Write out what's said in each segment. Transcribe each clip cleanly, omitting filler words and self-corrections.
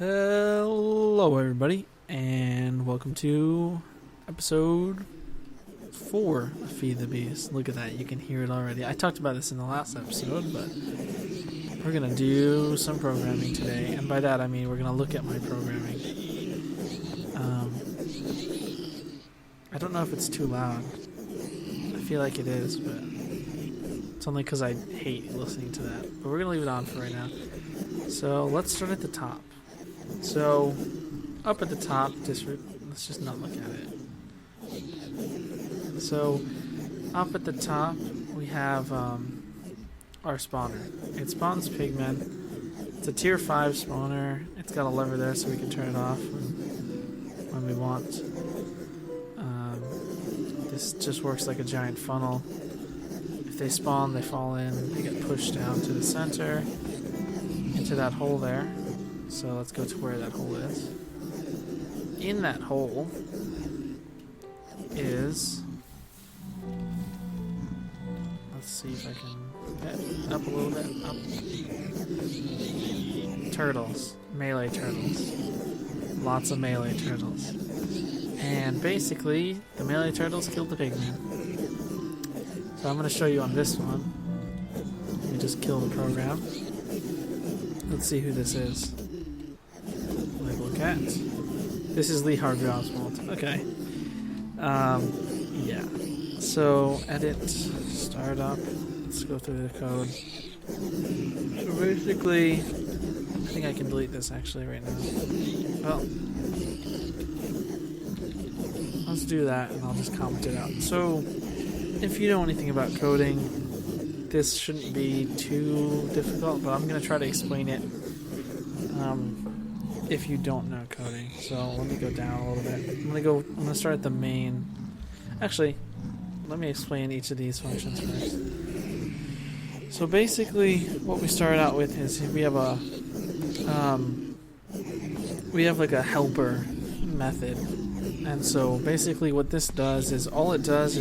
Hello everybody, and welcome to episode 4 of Feed the Beast. Look at that, you can hear it already. I talked about this in the last episode, but we're going to do some programming today, and by that I mean we're going to look at my programming. I don't know if it's too loud. I feel like it is, but it's only because I hate listening to that. But we're going to leave it on for right now. So let's start at the top. So, up at the top, let's just not look at it. So, up at the top, we have our spawner. It spawns pigmen. It's a tier 5 spawner. It's got a lever there so we can turn it off when we want. This just works like a giant funnel. If they spawn, they fall in, they get pushed down to the center, into that hole there. So let's go to where that hole is. In that hole is... Let's see if I can get up a little bit. Up. Turtles. Melee turtles. Lots of melee turtles. And basically, the melee turtles killed the pigman. So I'm going to show you on this one. Let me just kill the program. Let's see who this is. Cat. This is Lee Harvey Oswald. Okay. Yeah. So, edit, start up. Let's go through the code. So basically, I think I can delete this actually right now. Well, let's do that and I'll just comment it out. So, if you know anything about coding, this shouldn't be too difficult, but I'm going to try to explain it. If you don't know coding. So let me go down a little bit. I'm gonna start at the main. Actually, let me explain each of these functions first. So basically, what we start out with is we have like a helper method, and so basically what this does is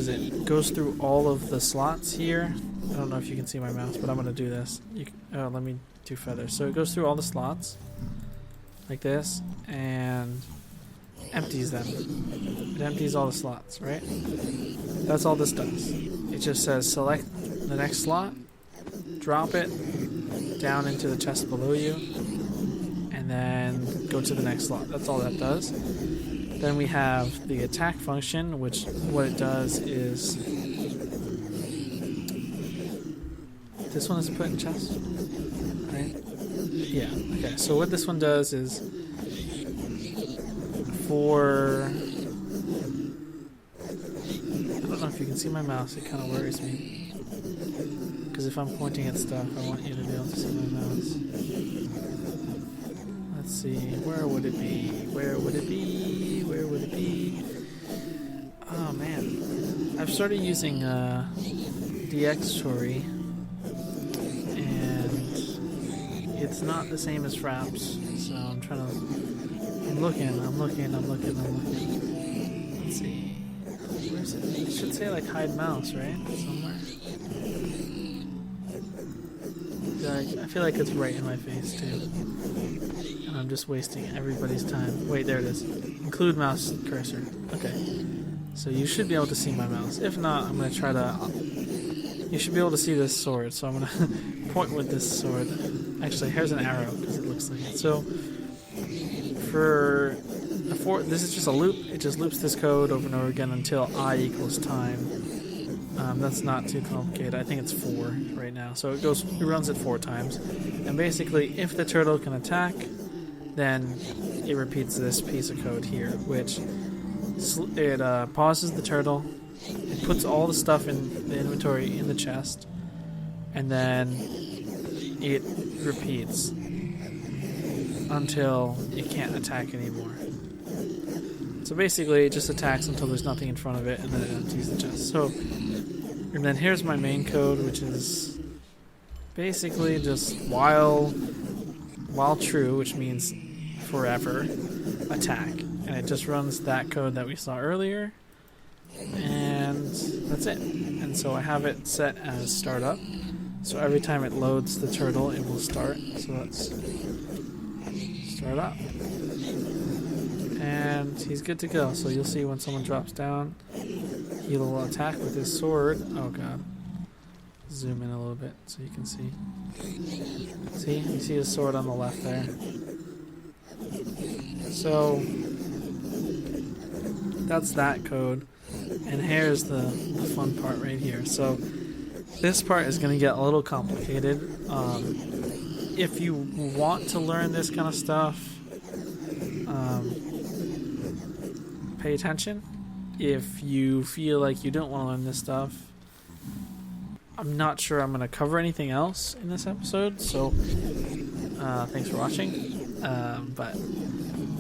it goes through all of the slots here. I don't know if you can see my mouse, but I'm gonna do this. Let me do feathers. So it goes through all the slots. Like this, and empties them. It empties all the slots, right? That's all this does. It just says select the next slot, drop it down into the chest below you, and then go to the next slot. That's all that does. Then we have the attack function, which what it does is... This one is put in chest, right? Yeah, okay, so what this one does is I don't know if you can see my mouse, it kind of worries me. Because if I'm pointing at stuff, I want you to be able to see my mouse. Let's see, where would it be? Where would it be? Where would it be? Oh man, I've started using DxTory. It's not the same as Fraps, so I'm looking. Let's see. Where is it? It should say like hide mouse, right? Somewhere. I feel like it's right in my face too. And I'm just wasting everybody's time. Wait, there it is. Include mouse cursor. Okay. So you should be able to see my mouse. If not, I'm going to try to... You should be able to see this sword, so I'm going to point with this sword. Actually, here's an arrow, because it looks like it. So, this is just a loop. It just loops this code over and over again until I equals time. That's not too complicated. I think it's 4 right now. So it runs it 4 times. And basically, if the turtle can attack, then it repeats this piece of code here, which it pauses the turtle. It puts all the stuff in the inventory in the chest, and then it repeats until it can't attack anymore. So basically, it just attacks until there's nothing in front of it, and then it empties the chest. So, and then here's my main code, which is basically just while true, which means forever, attack. And it just runs that code that we saw earlier. And that's it. And so I have it set as startup. So every time it loads the turtle, it will start. So let's Start up. And he's good to go. So you'll see when someone drops down, he'll attack with his sword. Oh god. Zoom in a little bit so you can see. See? You see his sword on the left there. So that's that code. And here's the fun part right here. So this part is going to get a little complicated. If you want to learn this kind of stuff, pay attention. If you feel like you don't want to learn this stuff, I'm not sure I'm going to cover anything else in this episode, so thanks for watching. But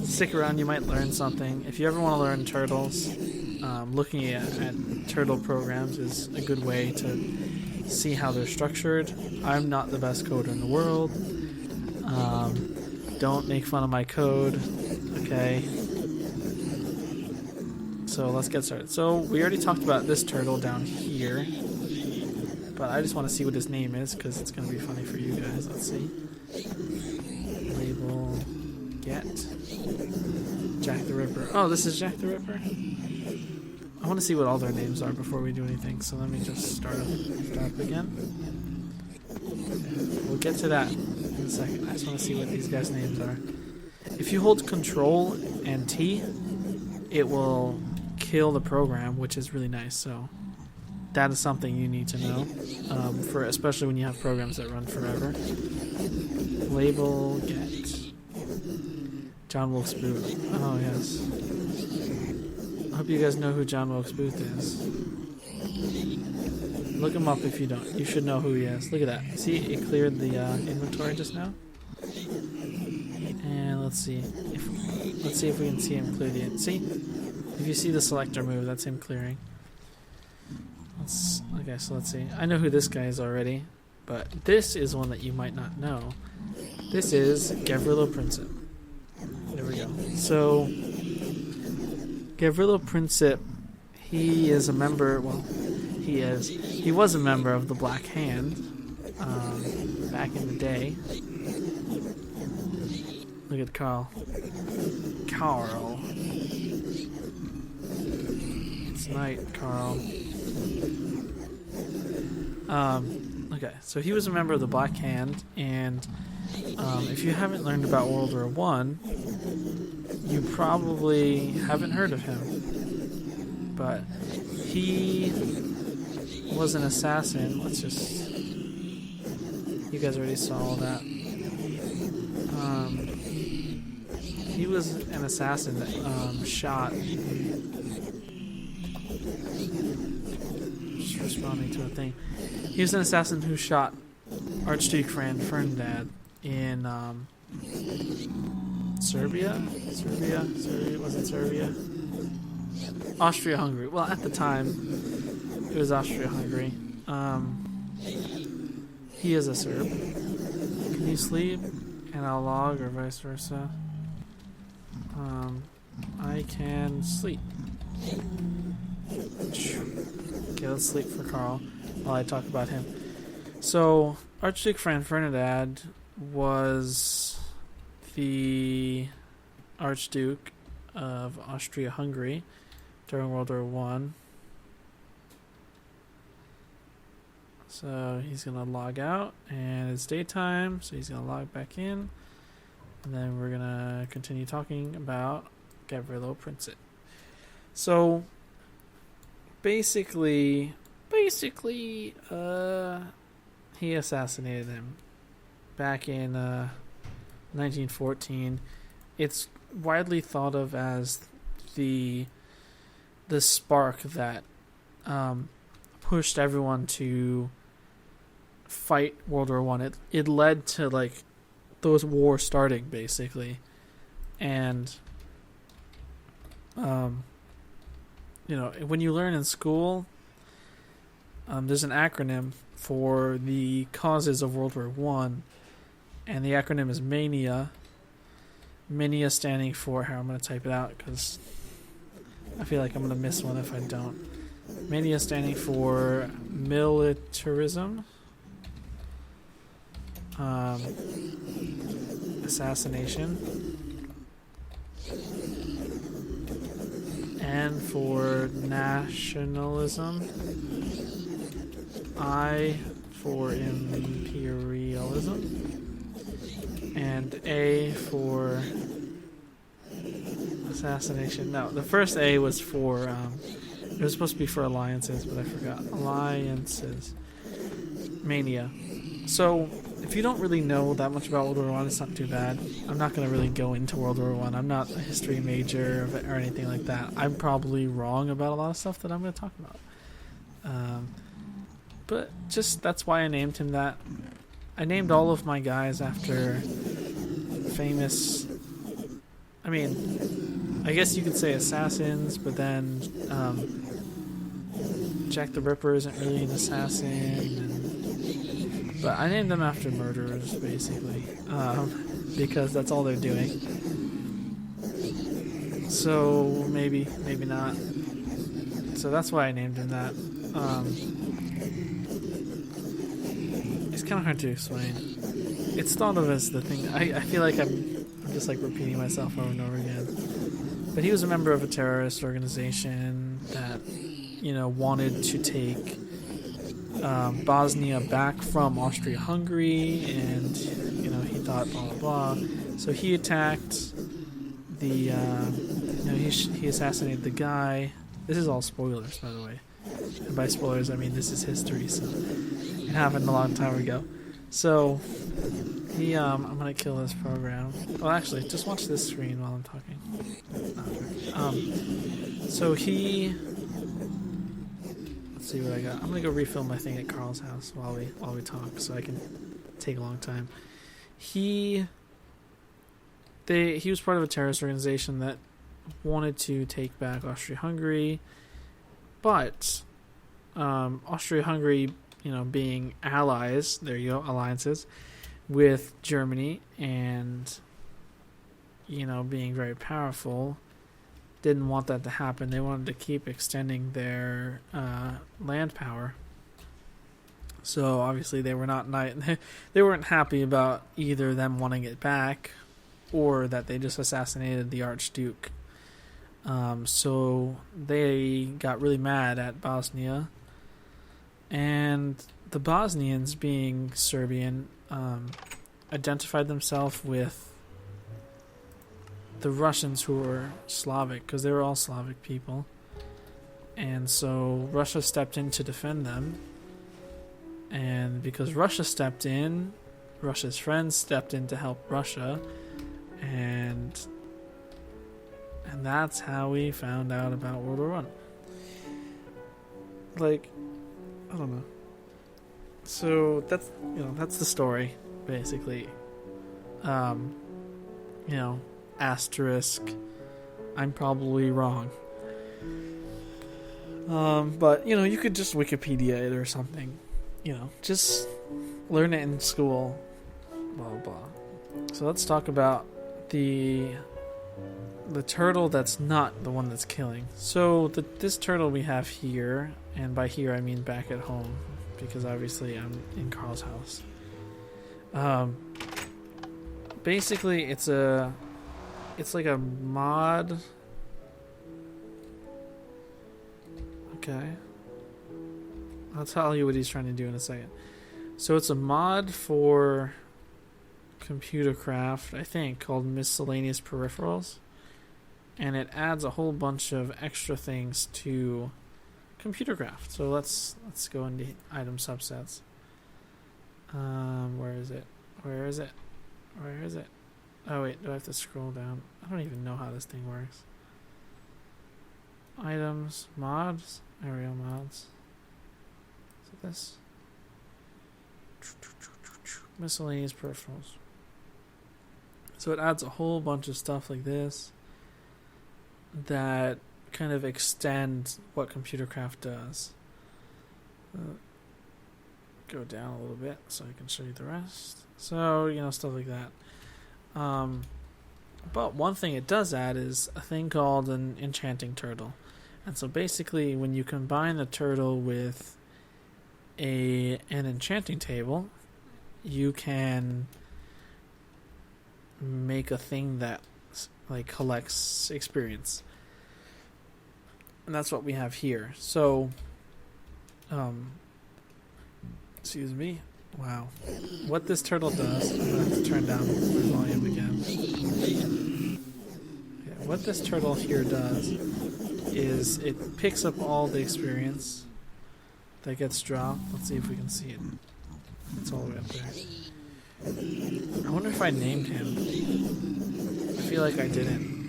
stick around, you might learn something. If you ever want to learn turtles, looking at turtle programs is a good way to see how they're structured. I'm not the best coder in the world. Don't make fun of my code, okay? So let's get started. So we already talked about this turtle down here, but I just want to see what his name is because it's going to be funny for you guys. Let's see. Label, get, Jack the Ripper. Oh, this is Jack the Ripper? I want to see what all their names are before we do anything, so let me just start up again. We'll get to that in a second. I just want to see what these guys' names are. If you hold Control and T, it will kill the program, which is really nice. So that is something you need to know, for especially when you have programs that run forever. Label, get, John Wilkes Booth. Oh yes. I hope you guys know who John Wilkes Booth is. Look him up if you don't. You should know who he is. Look at that. See, it cleared the inventory just now. And let's see if we can see him clear the. See, if you see the selector move, that's him clearing. Okay, so let's see. I know who this guy is already, but this is one that you might not know. This is Gavrilo Princip. There we go. So Gavrilo Princip, he is a member. Well, he was a member of the Black Hand back in the day. Look at Karl. Karl. It's night, Karl. Okay, so he was a member of the Black Hand, and if you haven't learned about World War I, you probably haven't heard of him. But he was an assassin. Let's just... You guys already saw all that. He was an assassin that shot... Just responding to a thing. He was an assassin who shot Archduke Franz Fernidand in Serbia? Was it Serbia? Austria-Hungary. Well, at the time, it was Austria-Hungary. He is a Serb. Can you sleep? And I'll log, or vice versa. I can sleep. Okay, let's sleep for Karl while I talk about him. So, Archduke Franz Fernidand was the Archduke of Austria-Hungary during World War I. So he's going to log out, and it's daytime, so he's going to log back in. And then we're going to continue talking about Gavrilo Princip. So, basically, he assassinated him back in 1914. It's widely thought of as the spark that pushed everyone to fight World War I. It led to like those wars starting basically, and when you learn in school, there's an acronym for the causes of World War I, and the acronym is MANIA. MANIA standing for, I'm going to type it out because I feel like I'm going to miss one if I don't. MANIA standing for militarism, assassination, N for nationalism, I for imperialism, and A for assassination. No, the first A was for, it was supposed to be for alliances, but I forgot. Alliances. Mania. So, if you don't really know that much about World War I, it's not too bad. I'm not going to really go into World War I. I'm not a history major or anything like that. I'm probably wrong about a lot of stuff that I'm going to talk about. But just, that's why I named him that. I named all of my guys after famous, I mean, I guess you could say assassins, but then Jack the Ripper isn't really an assassin, but I named them after murderers, basically, because that's all they're doing. So maybe not. So that's why I named him that. It's kind of hard to explain. It's thought of as the thing. I feel like I'm just like repeating myself over and over again. But he was a member of a terrorist organization that, wanted to take Bosnia back from Austria-Hungary, and he thought blah blah blah. So he attacked the he assassinated the guy. This is all spoilers, by the way. And by spoilers, I mean this is history, so it happened a long time ago. So he I'm gonna kill this program. Well, actually, just watch this screen while I'm talking. So he. See what I got. I'm gonna go refill my thing at Karl's house while we talk, so I can take a long time. He was part of a terrorist organization that wanted to take back Austria-Hungary, but Austria-Hungary, being allies, there you go, alliances with Germany, and being very powerful, didn't want that to happen. They wanted to keep extending their land power. So obviously they were they weren't happy about either them wanting it back or that they just assassinated the Archduke. So they got really mad at Bosnia, and the Bosnians, being Serbian, identified themselves with the Russians, who were Slavic, because they were all Slavic people. And so Russia stepped in to defend them. And because Russia stepped in, Russia's friends stepped in to help Russia. And that's how we found out about World War I. Like, I don't know. So that's the story, basically. Asterisk, I'm probably wrong. But you could just Wikipedia it or something. Just learn it in school. Blah blah. So let's talk about the turtle that's not the one that's killing. So this turtle we have here, and by here I mean back at home, because obviously I'm in Karl's house. Basically it's like a mod. Okay. I'll tell you what he's trying to do in a second. So it's a mod for computer craft, I think, called miscellaneous peripherals. And it adds a whole bunch of extra things to computer craft. So let's go into item subsets. Where is it? Oh wait, do I have to scroll down? I don't even know how this thing works. Items, mods, aerial mods. Is it this? Miscellaneous peripherals. So it adds a whole bunch of stuff like this that kind of extend what computer craft does. Go down a little bit so I can show you the rest. So, stuff like that. But one thing it does add is a thing called an enchanting turtle. And so basically when you combine the turtle with an enchanting table, you can make a thing that collects experience. And that's what we have here. So, excuse me. Wow. What this turtle does, I'm going to have to turn down my volume again. Okay, what this turtle here does is it picks up all the experience that gets dropped. Let's see if we can see it. It's all the way up there. I wonder if I named him. I feel like I didn't.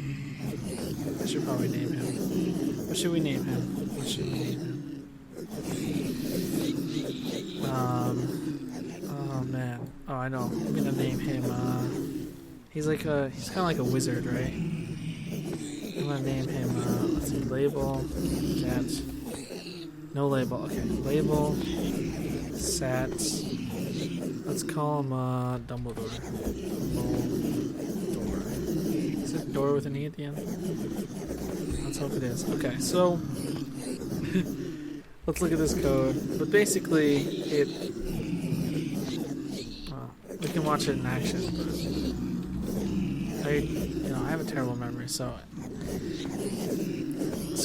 I should probably name him. What should we name him? What should we name him? Oh man. Oh, I know. I'm gonna name him. He's kind of like a wizard, right? I'm gonna name him. Let's see. Label. Sat. No label. Okay. Label. Sat. Let's call him Dumbledore. Dumbledore. Is it door with an E at the end? Let's hope it is. Okay, so let's look at this code. But basically, we can watch it in action. But I have a terrible memory, so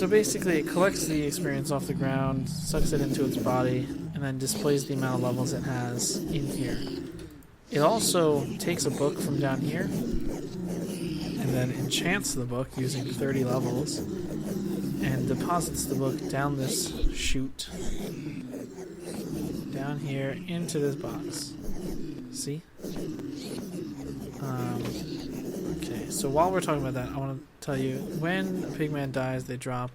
basically, it collects the experience off the ground, sucks it into its body, and then displays the amount of levels it has in here. It also takes a book from down here and then enchants the book using 30 levels and deposits the book down this chute down here into this box. See? Okay, so while we're talking about that, I want to tell you, when a pigman dies, they drop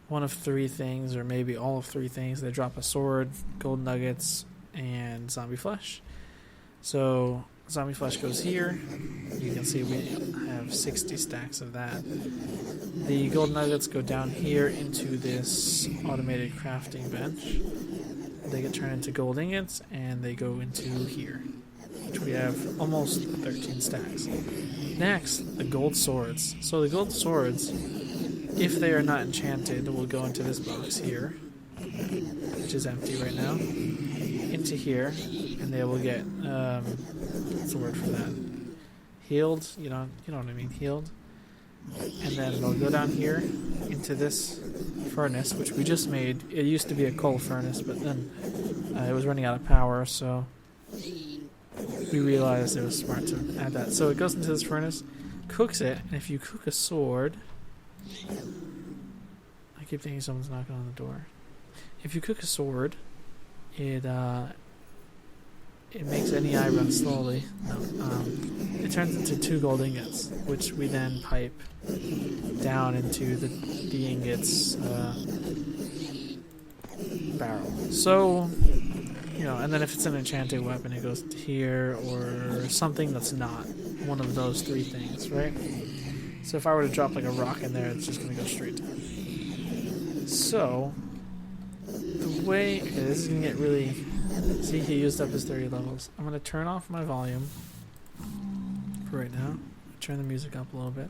one of three things, or maybe all of three things. They drop a sword, gold nuggets, and zombie flesh. So zombie flesh goes here. You can see we have 60 stacks of that. The gold nuggets go down here into this automated crafting bench. They get turned into gold ingots, and they go into here, which we have almost 13 stacks. Next, the gold swords. So the gold swords, if they are not enchanted, will go into this box here, which is empty right now, into here, and they will get, what's the word for that? Healed, you know what I mean, healed. And then they'll go down here into this furnace, which we just made. It used to be a coal furnace, but then it was running out of power, so we realized it was smart to add that. So it goes into this furnace, cooks it, and if you cook a sword, I keep thinking someone's knocking on the door. If you cook a sword, it makes any eye run slowly. No, it turns into 2 gold ingots, which we then pipe down into the ingots barrel. So, and then if it's an enchanted weapon, it goes to here, or something that's not one of those 3 things, right? So if I were to drop like a rock in there, it's just going to go straight down. So, the way... Okay, this is going to get really... See, he used up his 30 levels. I'm going to turn off my volume for right now. Turn the music up a little bit.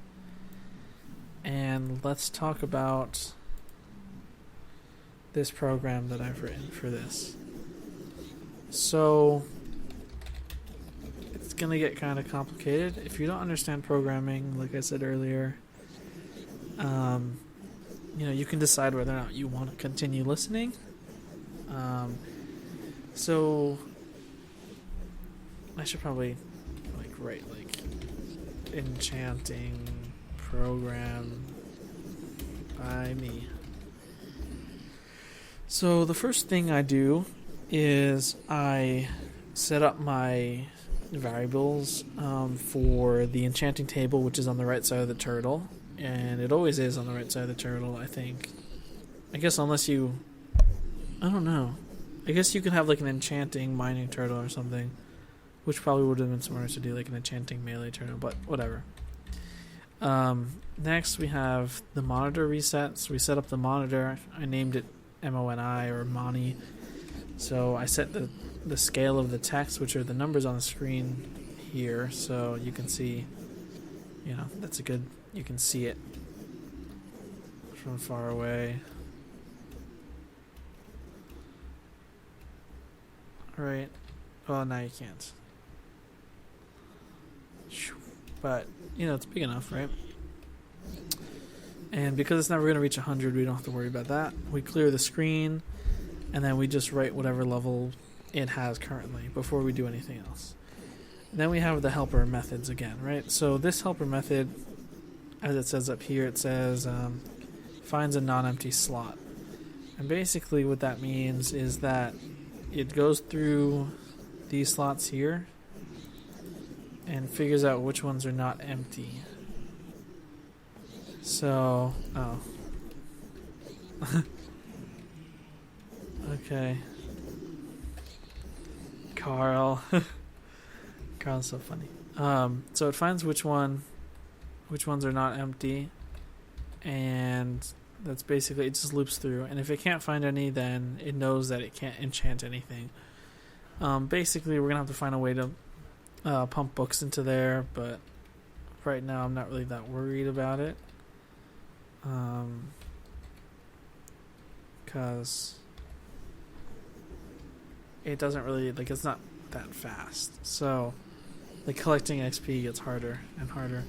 And let's talk about this program that I've written for this. So, it's going to get kind of complicated. If you don't understand programming, like I said earlier, you can decide whether or not you want to continue listening. So I should probably write enchanting program by me. So the first thing I do is I set up my variables for the enchanting table, which is on the right side of the turtle, and it always is on the right side of the turtle, I think. I guess unless you... I don't know. I guess you could have an enchanting mining turtle or something, which probably would have been smarter to do, an enchanting melee turtle, but whatever. Next we have the monitor resets. We set up the monitor. I named it MONI or Moni. So I set the scale of the text, which are the numbers on the screen here, so you can see, that's you can see it from far away. Right. Well, now you can't. But, it's big enough, right? And because it's never going to reach 100, we don't have to worry about that. We clear the screen, and then we just write whatever level it has currently before we do anything else. And then we have the helper methods again, right? So this helper method, as it says up here, it says finds a non-empty slot. And basically what that means is that it goes through these slots here and figures out which ones are not empty. So, okay. Karl. Karl's so funny. So it finds which ones are not empty, and that's basically, it just loops through. And if it can't find any, then it knows that it can't enchant anything. Basically, we're gonna have to find a way to pump books into there, but right now I'm not really that worried about it. Because it doesn't really, like, it's not that fast. So, like, collecting XP gets harder and harder.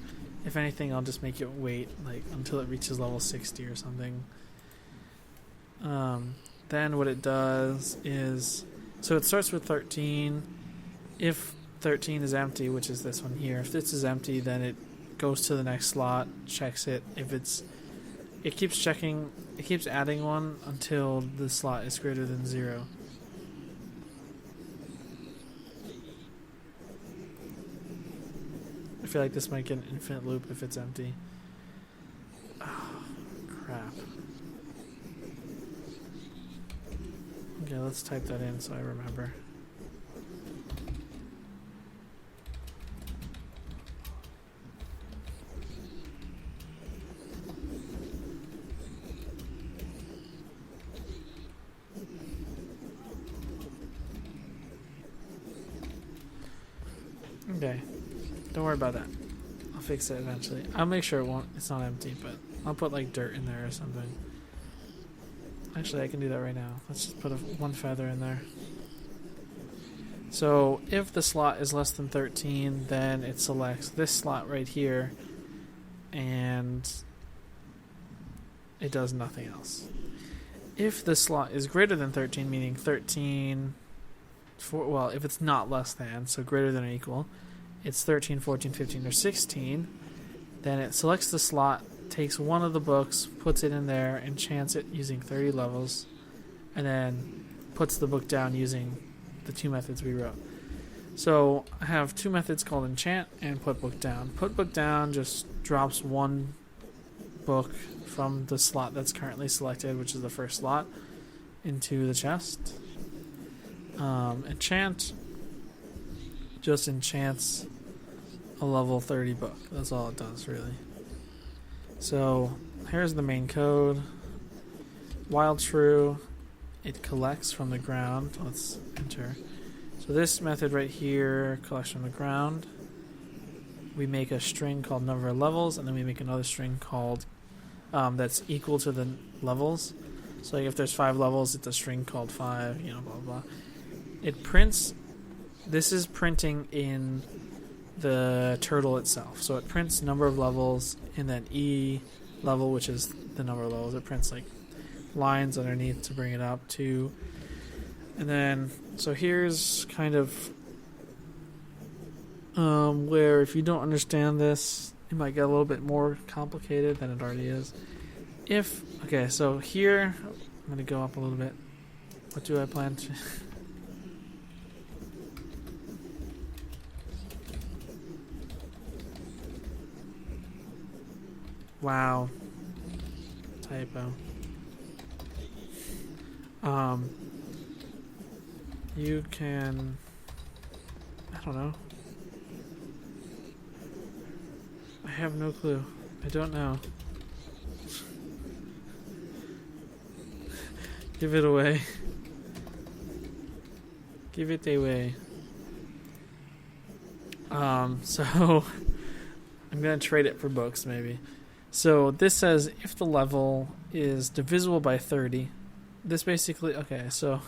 If anything, I'll just make it wait, like, until it reaches level 60 or something. Then what it does is, so it starts with 13. If 13 is empty, which is this one here, if this is empty, then it goes to the next slot, checks it. If it keeps checking, it keeps adding one until the slot is greater than 0. I feel like this might get an infinite loop if it's empty. Oh, crap. Okay, let's type that in so I remember. Okay. Don't worry about that. I'll fix it eventually. I'll make sure it's not empty, but I'll put like dirt in there or something. Actually, I can do that right now. Let's just put one feather in there. So if the slot is less than 13, then it selects this slot right here, and it does nothing else. If the slot is greater than 13, meaning 13, well, if it's not less than, so greater than or equal, it's 13, 14, 15, or 16, then it selects the slot, takes one of the books, puts it in there, enchants it using 30 levels, and then puts the book down using the two methods we wrote. So I have two methods called enchant and put book down. Put book down just drops one book from the slot that's currently selected, which is the first slot, into the chest. Enchant just enchants a level 30 book. That's all it does, really. So here's the main code. While true, it collects from the ground. Let's enter. So this method right here collects from the ground. We make a string called number of levels, and then we make another string called that's equal to the levels. So like if there's 5 levels, it's a string called 5, blah, blah, blah. It prints, this is printing in the turtle itself. So it prints number of levels, and then E level, which is the number of levels. It prints like lines underneath to bring it up to. And then, so here's kind of where if you don't understand this, it might get a little bit more complicated than it already is. Okay, so here, I'm going to go up a little bit. What do I plan to... Wow. Typo. You can... I don't know. I have no clue. I don't know. Give it away. Give it away. So I'm gonna trade it for books maybe. So this says if the level is divisible by 30, this basically, okay, so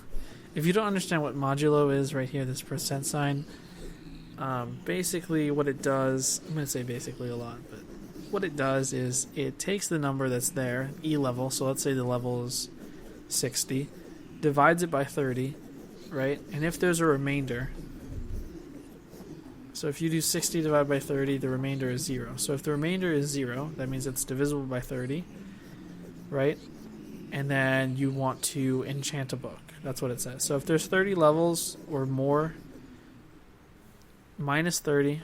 if you don't understand what modulo is right here, this percent sign, basically what it does, I'm going to say basically a lot, but what it does is it takes the number that's there, E level, so let's say the level is 60, divides it by 30, right? And if there's a remainder, so if you do 60 divided by 30, the remainder is 0. So if the remainder is 0, that means it's divisible by 30, right? And then you want to enchant a book. That's what it says. So if there's 30 levels or more, minus 30,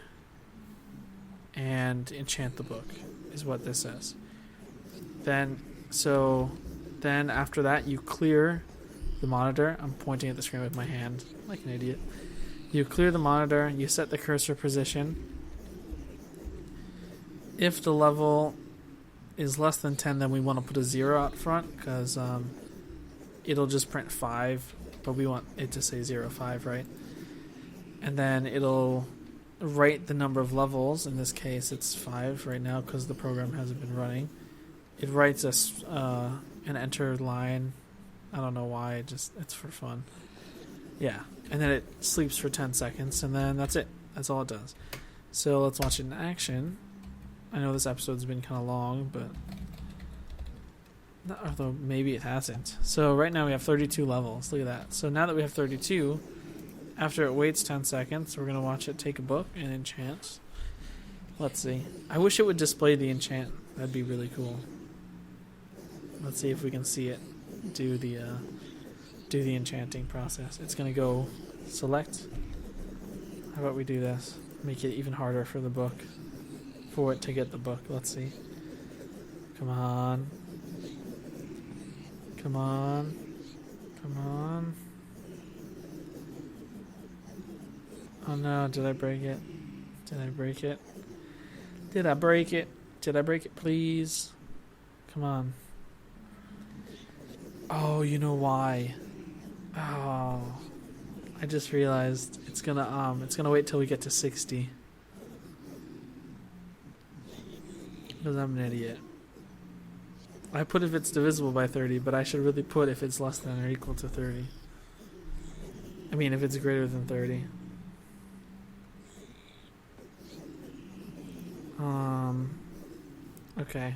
and enchant the book is what this says. Then after that, you clear the monitor. I'm pointing at the screen with my hand like an idiot. You clear the monitor, you set the cursor position. If the level is less than 10, then we want to put a 0 out front, because it'll just print 5, but we want it to say 0, 5, right? And then it'll write the number of levels. In this case, it's 5 right now because the program hasn't been running. It writes us an enter line. I don't know why, it's for fun. Yeah, and then it sleeps for 10 seconds, and then that's it. That's all it does. So let's watch it in action. I know this episode's been kind of long, but although maybe it hasn't. So right now we have 32 levels. Look at that. So now that we have 32, after it waits 10 seconds, we're going to watch it take a book and enchant. Let's see. I wish it would display the enchant. That'd be really cool. Let's see if we can see it do the enchanting process. It's going to go select. How about we do this? Make it even harder for the book. For it to get the book. Let's see. Come on. Come on. Come on. Oh no, did I break it? Did I break it? Did I break it? Did I break it, please? Come on. Oh, you know why? Oh, I just realized it's gonna wait till we get to 60. Because I'm an idiot. I put if it's divisible by 30, but I should really put if it's less than or equal to 30. I mean, if it's greater than 30. Okay.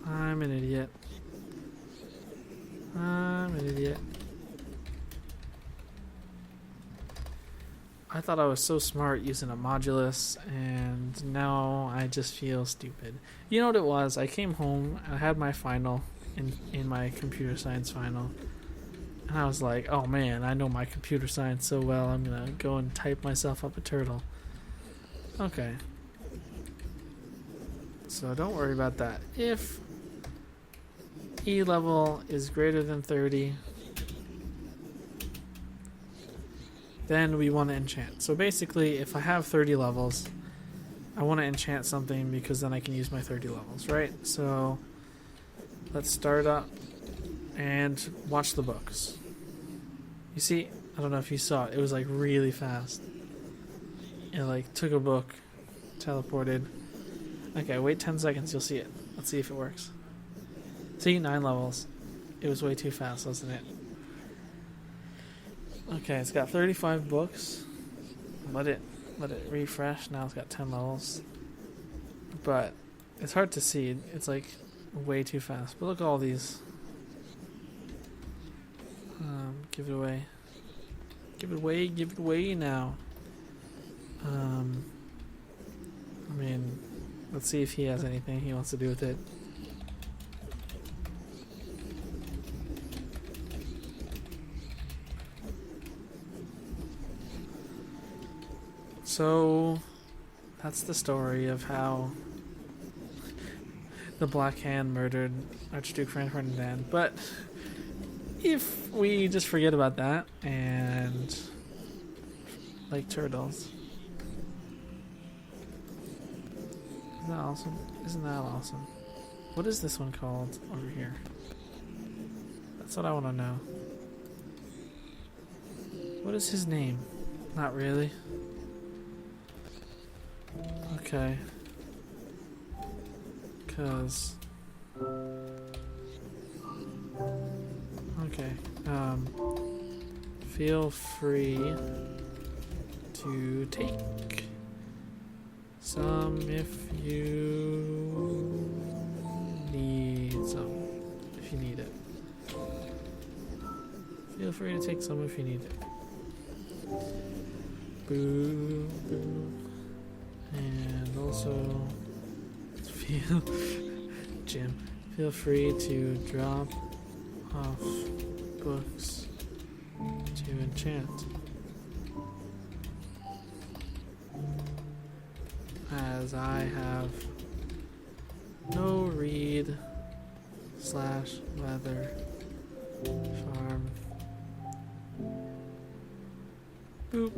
I'm an idiot. I'm an idiot. I thought I was so smart using a modulus, and now I just feel stupid. You know what it was? I came home, I had my final in my computer science final, and I was like, oh man, I know my computer science so well, I'm gonna go and type myself up a turtle. Okay. So don't worry about that. If E level is greater than 30, then we want to enchant. So basically, if I have 30 levels, I want to enchant something because then I can use my 30 levels, right? So let's start up and watch the books. You see, I don't know if you saw it. It was like really fast. It like took a book, teleported. Okay, wait 10 seconds, you'll see it. Let's see if it works. See, 9 levels. It was way too fast, wasn't it? Okay, it's got 35 books. Let it refresh. Now it's got 10 levels. But it's hard to see. It's like way too fast. But look at all these. Give it away. Give it away. Give it away now. I mean, let's see if he has anything he wants to do with it. So, that's the story of how the Black Hand murdered Archduke Franz Fernidand. But if we just forget about that and like turtles, isn't that awesome? Isn't that awesome? What is this one called over here? That's what I want to know. What is his name? Not really. Okay. Cause okay. Feel free to take some if you need some. If you need it. Feel free to take some if you need it. Boo, boo. And also, feel free to drop off books to enchant. As I have no reed / leather farm. Boop.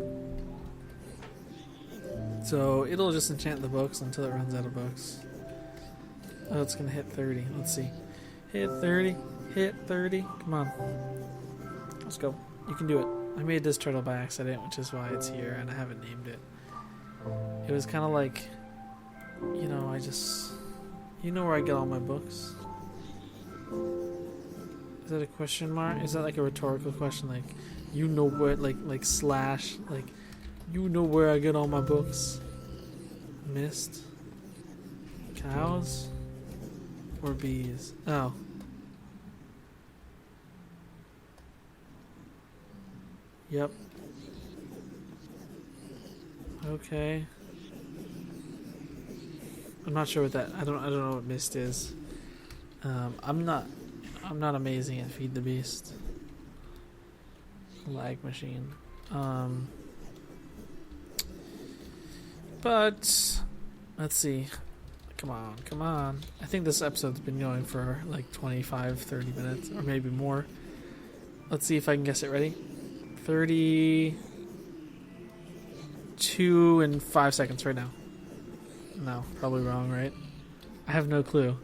So it'll just enchant the books until it runs out of books. Oh, it's gonna hit 30. Let's see. Hit 30. Hit 30. Come on. Let's go. You can do it. I made this turtle by accident, which is why it's here, and I haven't named it. It was kind of like, you know, you know where I get all my books? Is that a question mark? Is that like a rhetorical question? Like, you know where, like slash, like, you know where I get all my books? Mist? Cows? Or bees? Oh. Yep. Okay. I'm not sure what that. I don't know what mist is. I'm not amazing at Feed the Beast. Lag machine. But let's see. Come on. I think this episode's been going for like 25, 30 minutes, or maybe more. Let's see if I can guess it. Ready? 32 and 5 seconds right now. No, probably wrong, right? I have no clue.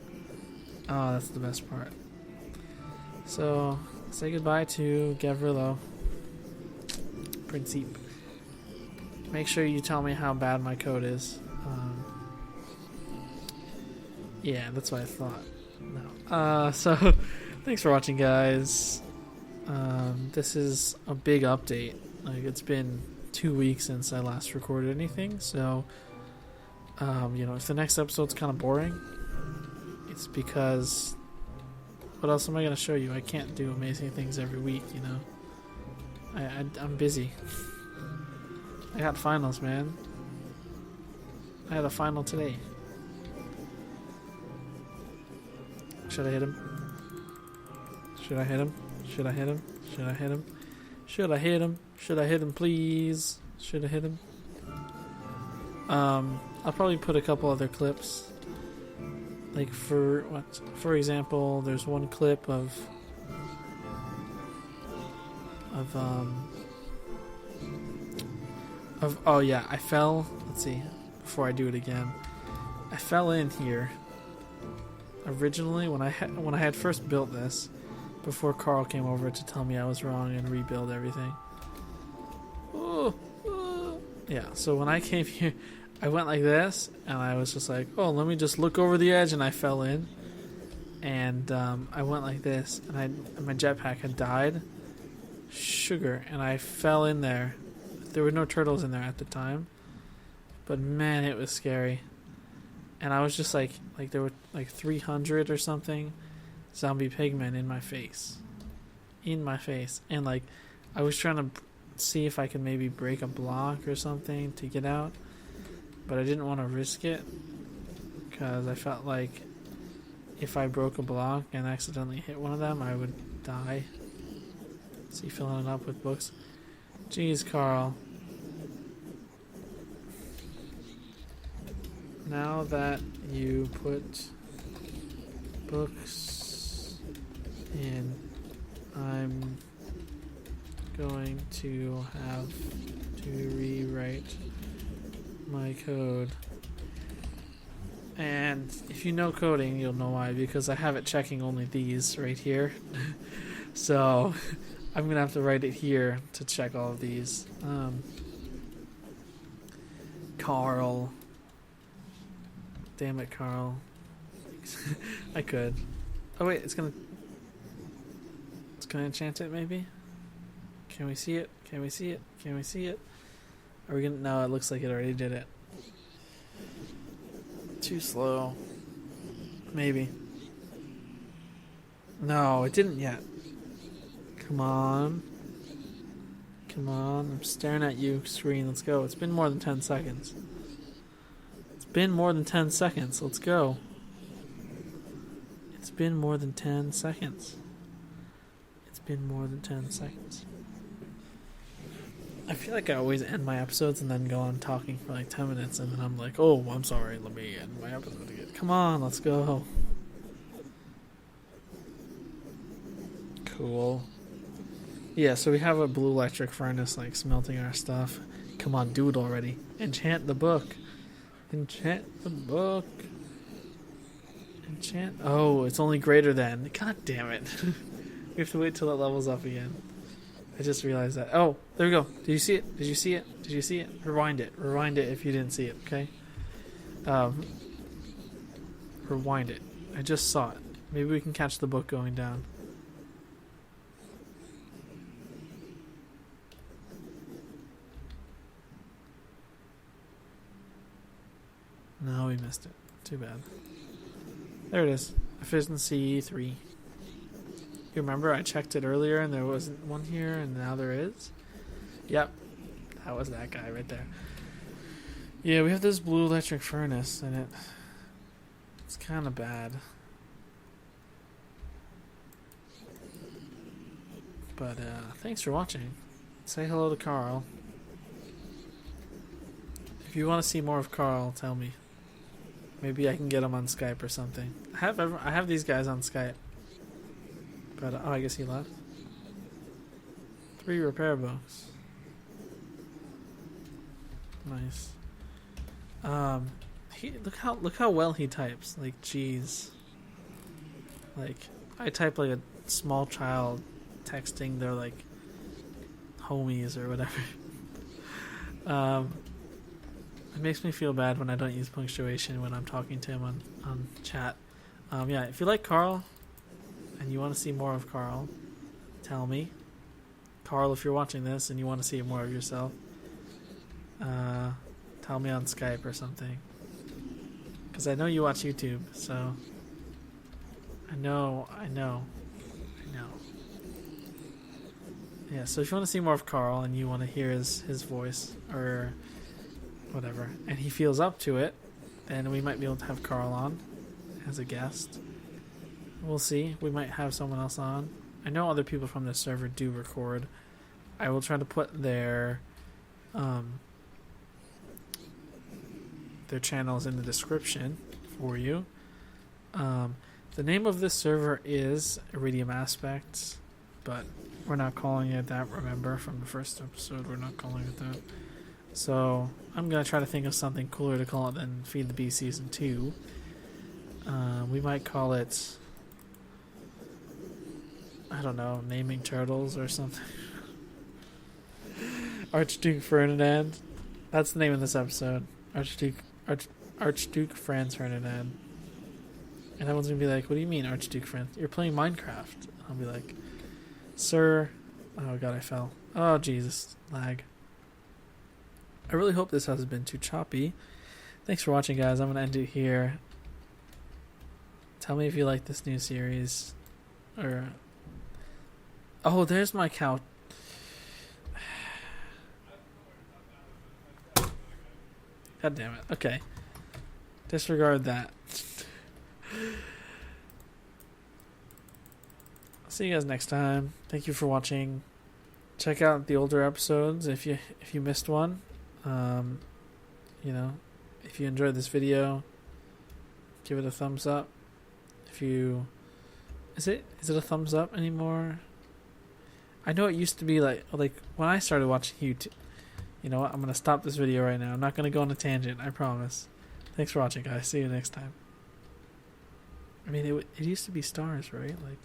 Oh, that's the best part. So, say goodbye to Gavrilo. Principe. Make sure you tell me how bad my code is. Yeah, that's what I thought. No. So, thanks for watching, guys. This is a big update. Like, it's been 2 weeks since I last recorded anything, so you know, if the next episode's kind of boring, it's because what else am I going to show you? I can't do amazing things every week, you know. I'm busy. I got finals, man. I had a final today. Should I hit him? Should I hit him? Should I hit him? Should I hit him? Should I hit him? Should I hit him, please? Should I hit him? I'll probably put a couple other clips. Like for example, there's one clip of oh yeah, I fell. Let's see. Before I do it again, I fell in here. Originally, when I had first built this, before Karl came over to tell me I was wrong and rebuild everything. Yeah, so when I came here, I went like this, and I was just like, oh, let me just look over the edge, and I fell in. And I went like this, and my jetpack had died. Sugar, and I fell in there. There were no turtles in there at the time, but man, it was scary. And I was just like there were like 300 or something zombie pigmen in my face, and like I was trying to see if I could maybe break a block or something to get out, but I didn't want to risk it because I felt like if I broke a block and accidentally hit one of them, I would die. See, filling it up with books. Jeez, Karl. Now that you put books in, I'm going to have to rewrite my code. And if you know coding, you'll know why, because I have it checking only these right here. So I'm going to have to write it here to check all of these. Karl. Damn it, Karl. I could. Oh wait, it's gonna enchant it maybe? Can we see it? Can we see it? Can we see it? Are we gonna? No, it looks like it already did it. Too slow. Maybe. No, it didn't yet. Come on. Come on. I'm staring at you, screen. Let's go. It's been more than 10 seconds. It's been more than 10 seconds. Let's go. It's been more than 10 seconds. It's been more than 10 seconds. I feel like I always end my episodes and then go on talking for like 10 minutes and then I'm like, oh, I'm sorry, let me end my episode again. Come on, let's go. Cool. Yeah, so we have a blue electric furnace like smelting our stuff. Come on, do it already. Enchant the book. Enchant the book. Enchant. Oh, it's only greater than. God damn it. We have to wait till it levels up again. I just realized that. Oh, there we go. Did you see it? Did you see it? Did you see it? Rewind it. Rewind it if you didn't see it, okay? Rewind it. I just saw it. Maybe we can catch the book going down. No, we missed it. Too bad. There it is. Efficiency 3. You remember I checked it earlier and there wasn't one here and now there is? Yep. That was that guy right there. Yeah, we have this blue electric furnace and it's kind of bad. But thanks for watching. Say hello to Karl. If you want to see more of Karl, tell me. Maybe I can get him on Skype or something. I have these guys on Skype. But, oh, I guess he left. 3 repair books. Nice. Look how well he types. Like, jeez. Like, I type like a small child texting their like homies or whatever. It makes me feel bad when I don't use punctuation when I'm talking to him on chat. Yeah, if you like Karl and you want to see more of Karl, tell me. Karl, if you're watching this and you want to see more of yourself, tell me on Skype or something. Because I know you watch YouTube, so I know. Yeah, so if you want to see more of Karl and you want to hear his voice or whatever, and he feels up to it, then we might be able to have Karl on as a guest. We'll see. We might have someone else on. I know other people from the server do record. I will try to put their channels in the description for you. The name of this server is Iridium Aspect, but we're not calling it that, remember, from the first episode. We're not calling it that. So I'm going to try to think of something cooler to call it than Feed the Bee Season 2. We might call it, I don't know, Naming Turtles or something. Archduke Fernidand. That's the name of this episode. Archduke Franz Fernidand. And everyone's going to be like, what do you mean, Archduke Franz? You're playing Minecraft. I'll be like, sir. Oh god, I fell. Oh Jesus, lag. I really hope this hasn't been too choppy. Thanks for watching, guys. I'm going to end it here. Tell me if you like this new series. Or... oh, there's my cow. God damn it. Okay. Disregard that. I'll see you guys next time. Thank you for watching. Check out the older episodes if you missed one. You know, if you enjoyed this video, give it a thumbs up. If you is it a thumbs up anymore? I know it used to be like when I started watching YouTube. You know what? I'm gonna stop this video right now. I'm not gonna go on a tangent. I promise. Thanks for watching, guys. See you next time. I mean, it used to be stars, right? Like.